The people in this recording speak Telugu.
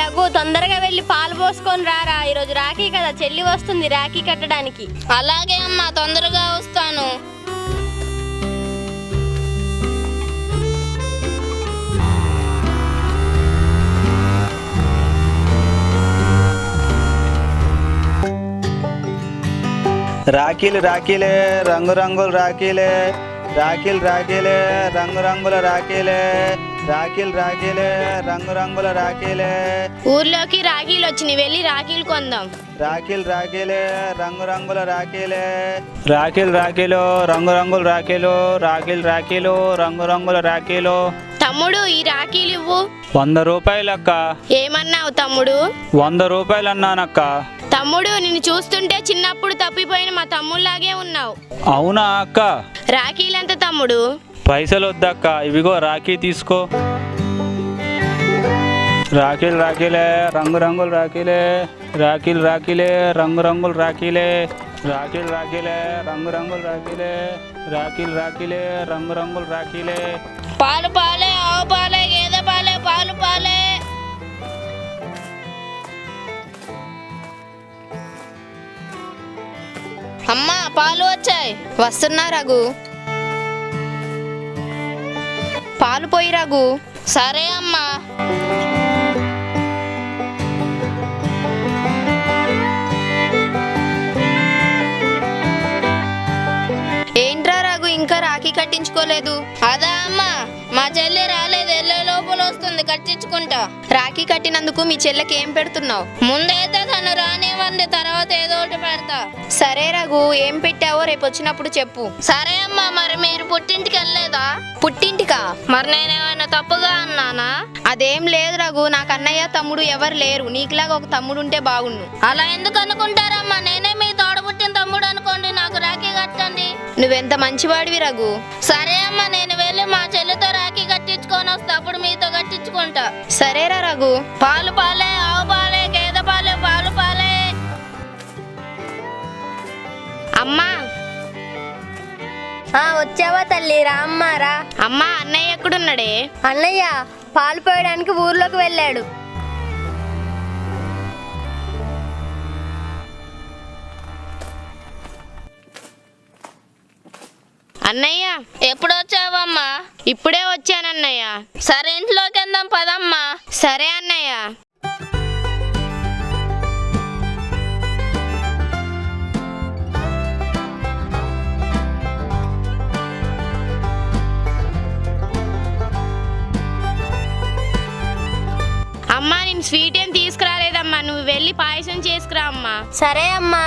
రఘు తొందరగా వెళ్ళి పాలు పోసుకొని రారా, ఈరోజు రాఖీ కదా, చెల్లి వస్తుంది రాఖీ కట్టడానికి. అలాగే అమ్మా, తొందరగా వస్తాను. రాఖీలు రాఖీలే రంగురంగుల రాఖీలే, రాఖీలు రాఖీలే రంగురంగుల రాఖీలే, రాఖీలు రాఖీలే రంగురంగుల రాఖీలే. ఊర్లోకి రాఖీలు వచ్చినాయి, వెళ్ళి రాఖీలు కొందాం. రాఖీలు రాఖీలే రంగురంగుల రాఖీలే, రాఖీలు రాఖీలు రంగురంగుల రాఖీలు, రాఖీలు రాఖీలు రంగురంగుల రాఖీలు. తమ్ముడు ఈ రాఖీలు ఇవ్వు. 100 రూపాయలు అక్క. ఏమన్నావు తమ్ముడు? 100 రూపాయలు అన్నానక్క. తమ్ముడు నిన్ను చూస్తుంటే చిన్నప్పుడు తప్పిపోయిన మా తమ్ముళ్ళలాగే ఉన్నావు. అవునా అక్క? రాఖీలంత తమ్ముడు? పైసలు వద్దక్క, ఇవిగో రాఖీ తీసుకో. రాఖీలు రాఖీలే రంగురంగుల రాఖీలే, రాఖీలు రాఖీలే రంగురంగుల రాఖీలే, రాఖీలు రాఖీలే రంగురంగుల రాఖీలే, రాఖీలు రాఖీలే రంగురంగుల రాఖీలే. పాలు పాలే, ఆవు పాలే, గేదె పాలే, పాలు పాలే. అమ్మా పాలు వచ్చాయి. వస్తున్నా రఘు. పాలు పోయి రఘు. సరే అమ్మా. ఏంట్రా రఘు ఇంకా రాఖీ కట్టించుకోలేదు? అదా అమ్మా, మా చెల్లి రాలేదు, ఎల్లే లోపల వస్తుంది, కట్టించుకుంటా. రాఖీ కట్టినందుకు మీ చెల్లెకి ఏం పెడుతున్నావు? ముందైతే తను రానివ్వండి, తర్వాత ఏదో ఒకటి పెడతా. సరే రఘు, ఏం పెట్టావో రేపు వచ్చినప్పుడు చెప్పు. సరే అమ్మా. మరి మీరు పుట్టింటికి వెళ్ళలేదా? పుట్టింటికా? మరి నేనేమైనా తప్పుగా అన్నానా? అదేం లేదు రఘు, నాకు అన్నయ్య తమ్ముడు ఎవరు లేరు, నీకులాగా ఒక తమ్ముడు ఉంటే బాగుండు. అలా ఎందుకు అనుకుంటారమ్మా? నేనే మీ తోడబుట్టిన తమ్ముడు అనుకోండి, నాకు రాఖీ కట్టండి. నువ్వెంత మంచివాడివి రఘు. సరే అమ్మా, నేను వెళ్ళి మా చెల్లితో రాఖీ కట్టించుకొని వస్తా, అప్పుడు మీతో కట్టించుకుంటా. సరేరా రఘు. పాలు పాలే, ఆవు పాలే, గేదె పాలే, పాలు పాలే. అమ్మా. వచ్చావా తల్లి? రామ్మారా. అమ్మా, అన్నయ్య ఎక్కడున్నాడే? అన్నయ్య పాలు పోయడానికి ఊర్లోకి వెళ్ళాడు. అన్నయ్య ఎప్పుడు వచ్చావమ్మా? ఇప్పుడే వచ్చానన్నయ్య. సరే ఇంట్లోకి వెళ్దాం పదమ్మా. సరే అన్నయ్య. అమ్మా, నేను స్వీట్ ఏం తీసుకురాలేదమ్మా, నువ్వు వెళ్ళి పాయసం చేసుకురా అమ్మా. సరే అమ్మా.